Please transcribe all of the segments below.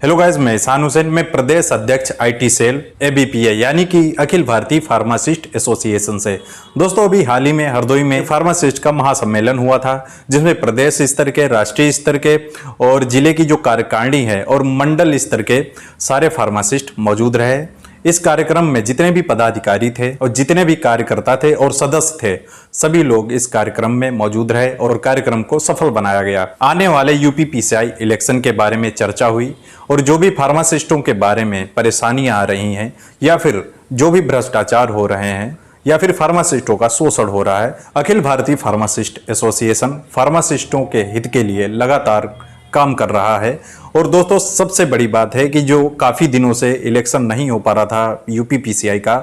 Hello guys, मैं एहसान हुसैन में प्रदेश अध्यक्ष आईटी सेल एबीपीए यानी कि अखिल भारतीय फार्मासिस्ट एसोसिएशन से। दोस्तों, अभी हाल ही में हरदोई में फार्मासिस्ट का महासम्मेलन हुआ था, जिसमें प्रदेश स्तर के, राष्ट्रीय स्तर के और जिले की जो कार्यकारिणी है और मंडल स्तर के सारे फार्मासिस्ट मौजूद रहे। इस कार्यक्रम में जितने भी पदाधिकारी थे और जितने भी कार्यकर्ता थे और सदस्य थे, सभी लोग इस कार्यक्रम में मौजूद रहे और कार्यक्रम को सफल बनाया गया। आने वाले यूपी पीसीआई इलेक्शन के बारे में चर्चा हुई और जो भी फार्मासिस्टों के बारे में परेशानियां आ रही हैं या फिर जो भी भ्रष्टाचार हो रहे हैं या फिर फार्मासिस्टों का शोषण हो रहा है, अखिल भारतीय फार्मासिस्ट एसोसिएशन फार्मासिस्टों के हित के लिए लगातार काम कर रहा है। और दोस्तों, सबसे बड़ी बात है कि जो काफ़ी दिनों से इलेक्शन नहीं हो पा रहा था यूपी पीसीआई का,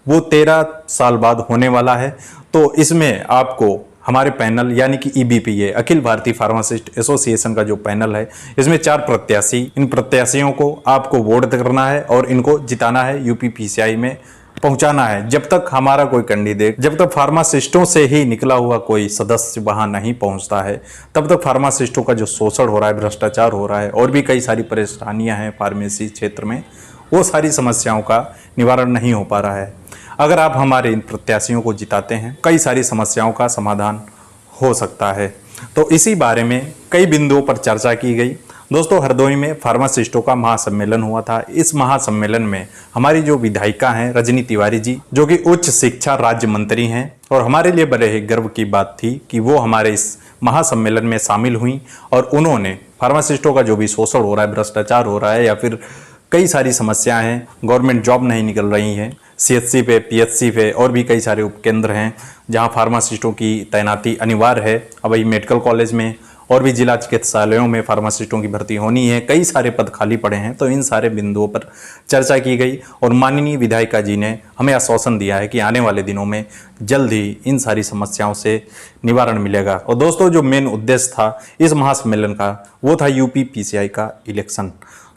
वो 13 साल बाद होने वाला है। तो इसमें आपको हमारे पैनल यानी कि ईबीपीए अखिल भारतीय फार्मासिस्ट एसोसिएशन का जो पैनल है, इसमें 4 प्रत्याशी, इन प्रत्याशियों को आपको वोट करना है और इनको जिताना है, यूपी पीसीआई में पहुंचाना है। जब तक हमारा कोई कैंडिडेट, जब तक फार्मासिस्टों से ही निकला हुआ कोई सदस्य वहां नहीं पहुंचता है, तब तक फार्मासिस्टों का जो शोषण हो रहा है, भ्रष्टाचार हो रहा है और भी कई सारी परेशानियां हैं फार्मेसी क्षेत्र में, वो सारी समस्याओं का निवारण नहीं हो पा रहा है। अगर आप हमारे इन प्रत्याशियों को जिताते हैं, कई सारी समस्याओं का समाधान हो सकता है। तो इसी बारे में कई बिंदुओं पर चर्चा की गई। दोस्तों, हरदोई में फार्मासिस्टों का महासम्मेलन हुआ था। इस महासम्मेलन में हमारी जो विधायिका हैं रजनी तिवारी जी, जो कि उच्च शिक्षा राज्य मंत्री हैं, और हमारे लिए बड़े ही गर्व की बात थी कि वो हमारे इस महासम्मेलन में शामिल हुई और उन्होंने फार्मासिस्टों का जो भी शोषण हो रहा है, भ्रष्टाचार हो रहा है या फिर कई सारी समस्याएं हैं, गवर्नमेंट जॉब नहीं निकल रही हैं, सीएचसी पे, पीएचसी पे और भी कई सारे उपकेंद्र हैं जहां फार्मासिस्टों की तैनाती अनिवार्य है। अब वही मेडिकल कॉलेज में और भी जिला चिकित्सालयों में फार्मासिस्टों की भर्ती होनी है, कई सारे पद खाली पड़े हैं। तो इन सारे बिंदुओं पर चर्चा की गई और माननीय विधायिका जी ने हमें आश्वासन दिया है कि आने वाले दिनों में जल्द ही इन सारी समस्याओं से निवारण मिलेगा। और दोस्तों, जो मेन उद्देश्य था इस महासम्मेलन का, वो था यूपी पीसीआई का इलेक्शन।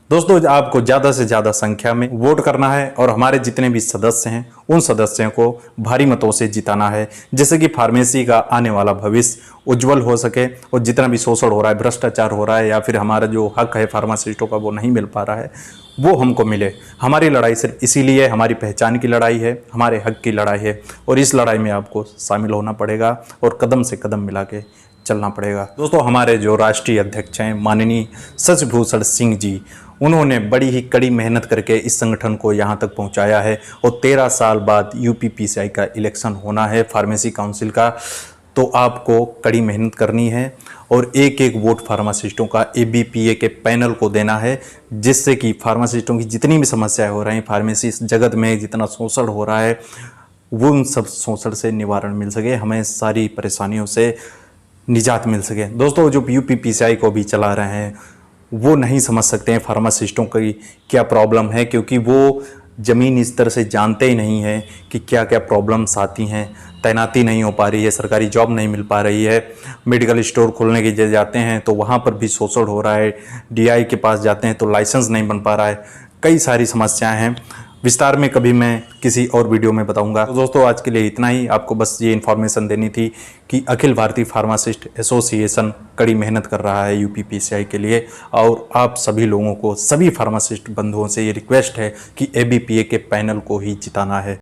दोस्तों, आपको ज़्यादा से ज़्यादा संख्या में वोट करना है और हमारे जितने भी सदस्य हैं उन सदस्यों को भारी मतों से जिताना है, जिससे कि फार्मेसी का आने वाला भविष्य उज्जवल हो सके और जितना भी शोषण हो रहा है, भ्रष्टाचार हो रहा है या फिर हमारा जो हक है फार्मासिस्टों का वो नहीं मिल पा रहा है, वो हमको मिले। हमारी लड़ाई सिर्फ इसीलिए, हमारी पहचान की लड़ाई है, हमारे हक की लड़ाई है और इस लड़ाई में आपको शामिल होना पड़ेगा और कदम से कदम मिला के चलना पड़ेगा। दोस्तों, हमारे जो राष्ट्रीय अध्यक्ष हैं माननीय शशिभूषण सिंह जी, उन्होंने बड़ी ही कड़ी मेहनत करके इस संगठन को यहाँ तक पहुँचाया है और 13 साल बाद यूपी पीसीआई का इलेक्शन होना है फार्मेसी काउंसिल का। तो आपको कड़ी मेहनत करनी है और एक एक वोट फार्मासिस्टों का एबीपीए के पैनल को देना है, जिससे कि फार्मासिस्टों की जितनी भी समस्याएं हो रही हैं, फार्मेसी जगत में जितना शोषण हो रहा है, वो उन सब शोषण से निवारण मिल सके, हमें सारी परेशानियों से निजात मिल सके। दोस्तों, जो यूपी पीसीआई को भी चला रहे हैं वो नहीं समझ सकते हैं फार्मासिस्टों की क्या प्रॉब्लम है, क्योंकि वो ज़मीन स्तर से जानते ही नहीं है कि क्या क्या प्रॉब्लम्स आती हैं। तैनाती नहीं हो पा रही है, सरकारी जॉब नहीं मिल पा रही है, मेडिकल स्टोर खोलने के लिए जाते हैं तो वहाँ पर भी शोषण हो रहा है, डीआई के पास जाते हैं तो लाइसेंस नहीं बन पा रहा है, कई सारी समस्याएं हैं। विस्तार में कभी मैं किसी और वीडियो में बताऊंगा। तो दोस्तों, आज के लिए इतना ही। आपको बस ये इन्फॉर्मेशन देनी थी कि अखिल भारतीय फार्मासिस्ट एसोसिएशन कड़ी मेहनत कर रहा है यूपी पीसीआई के लिए और आप सभी लोगों को, सभी फार्मासिस्ट बंधुओं से ये रिक्वेस्ट है कि एबीपीए के पैनल को ही जिताना है।